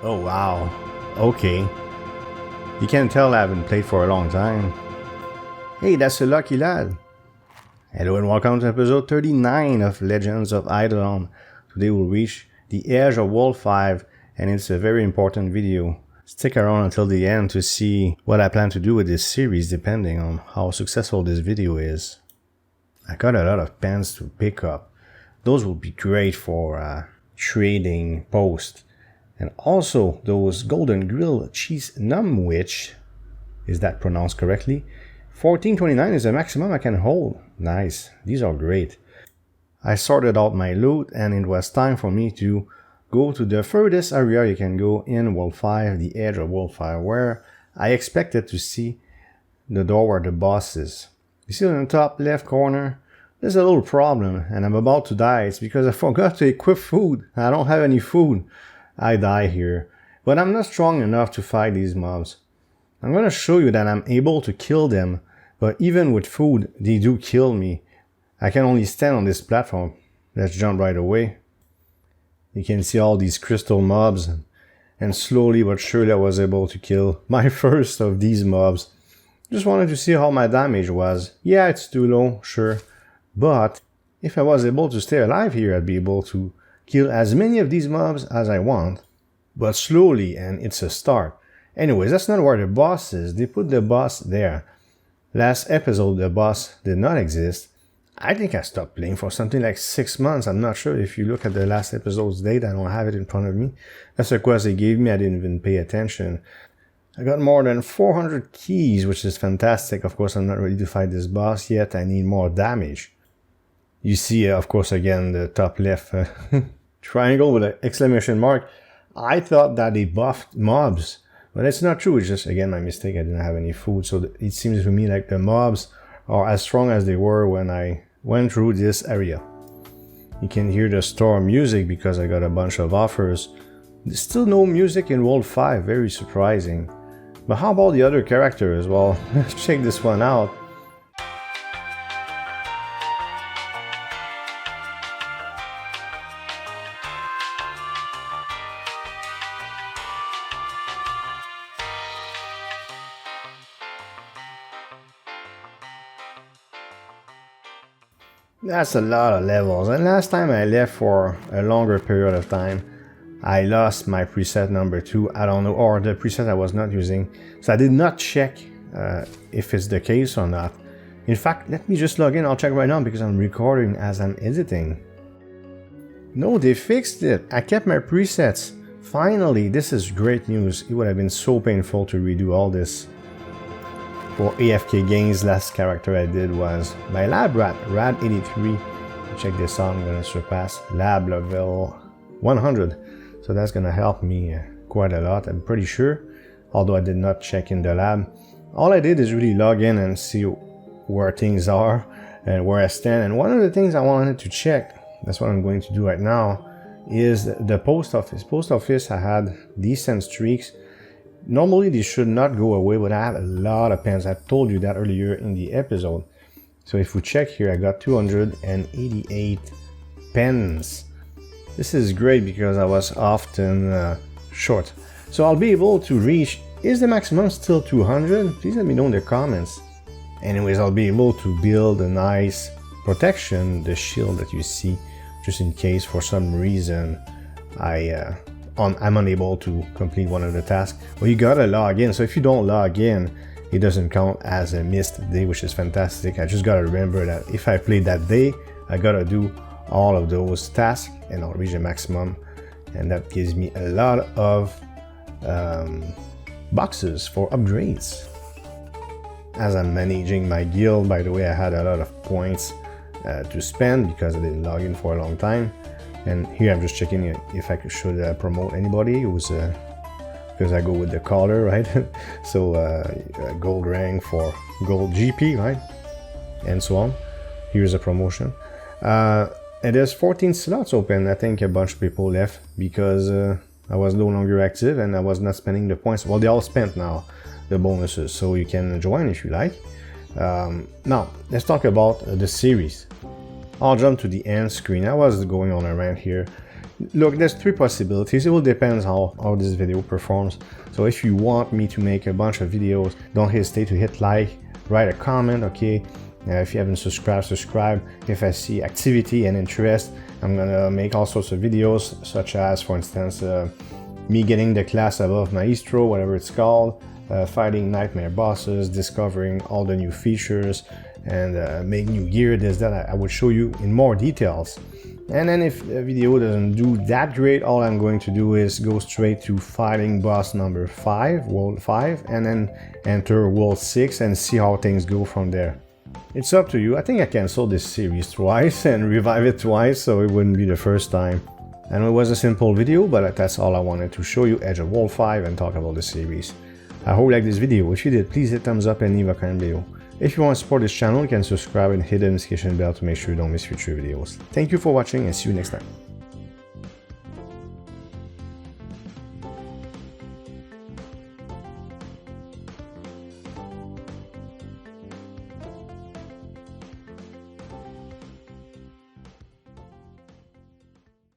Oh wow, okay. You can tell I haven't played for a long time. Hey, that's a lucky lad. Hello and welcome to episode 39 of Legends of Idleon. Today we'll reach the edge of World 5 and it's a very important video. Stick around until the end to see what I plan to do with this series depending on how successful this video is. I got a lot of pens to pick up. Those will be great for trading post. And also those golden grilled cheese numwich, is that pronounced correctly? 14.29 is the maximum I can hold. Nice, these are great. I sorted out my loot and it was time for me to go to the furthest area you can go in World 5, the edge of World 5, where I expected to see the door where the boss is. You see on the top left corner, there's a little problem and I'm about to die. It's because I forgot to equip food. I don't have any food. I die here, but I'm not strong enough to fight these mobs. I'm gonna show you that I'm able to kill them, but even with food, they do kill me. I can only stand on this platform. Let's jump right away. You can see all these crystal mobs, and slowly but surely I was able to kill my first of these mobs. Just wanted to see how my damage was. Yeah, it's too low, sure, but if I was able to stay alive here, I'd be able to kill as many of these mobs as I want, but slowly, and it's a start. Anyways, that's not where the boss is. They put the boss there. Last episode, the boss did not exist. I think I stopped playing for something like 6 months. I'm not sure if you look at the last episode's date. I don't have it in front of me. That's a quest they gave me. I didn't even pay attention. I got more than 400 keys, which is fantastic. Of course, I'm not ready to fight this boss yet. I need more damage. You see, of course, again, the top left triangle with an exclamation mark. I thought that they buffed mobs, but it's not true. It's just, again, my mistake. I didn't have any food. So it seems to me like the mobs are as strong as they were when I went through this area. You can hear the store music because I got a bunch of offers. There's still no music in World 5. Very surprising. But how about the other characters? Well, let's check this one out. That's a lot of levels, and last time I left for a longer period of time, I lost my preset number 2, I don't know, or the preset I was not using, so I did not check if it's the case or not. In fact, let me just log in, I'll check right now because I'm recording as I'm editing. No, they fixed it, I kept my presets. Finally, this is great news. It would have been so painful to redo all this. For AFK gains, last character I did was my lab rat, Rad83. Check this out, I'm gonna surpass lab level 100. So that's gonna help me quite a lot, I'm pretty sure. Although I did not check in the lab. All I did is really log in and see where things are and where I stand. And one of the things I wanted to check, that's what I'm going to do right now, is the post office. Post office, I had decent streaks. Normally they should not go away, but I have a lot of pens. I told you that earlier in the episode. So if we check here, I got 288 pens. This is great because I was often short. So I'll be able to reach, is the maximum still 200? Please let me know in the comments. Anyways, I'll be able to build a nice protection, the shield that you see, just in case for some reason I'm unable to complete one of the tasks. Well, you gotta log in, so if you don't log in, it doesn't count as a missed day, which is fantastic. I just gotta remember that if I played that day, I gotta do all of those tasks and I'll reach the maximum, and that gives me a lot of boxes for upgrades. As I'm managing my guild, by the way, I had a lot of points to spend because I didn't log in for a long time. And here I'm just checking if I should promote anybody who's because I go with the color, right? So gold rank for gold GP, right? And so on. Here's a promotion. And there's 14 slots open. I think a bunch of people left because I was no longer active and I was not spending the points. Well, they all spent now, the bonuses, so you can join if you like. Now, let's talk about the series. I'll jump to the end screen. I was going on a rant here. Look, there's 3 possibilities. It will depend how this video performs. So if you want me to make a bunch of videos, don't hesitate to hit like, write a comment, okay? If you haven't subscribed, subscribe. If I see activity and interest, I'm gonna make all sorts of videos, such as, for instance, me getting the class above maestro, whatever it's called, fighting nightmare bosses, discovering all the new features, and make new gear, this, that. I would show you in more details. And then if the video doesn't do that great, all I'm going to do is go straight to fighting boss number 5, world 5, and then enter world 6 and see how things go from there. It's up to you. I think I canceled this series twice and revive it twice, so it wouldn't be the first time. I know it was a simple video, but that's all I wanted to show you, Edge of World 5, and talk about the series. I hope you liked this video. If you did, please hit thumbs up and leave a comment below. If you want to support this channel, you can subscribe and hit the notification bell to make sure you don't miss future videos. Thank you for watching and see you next time.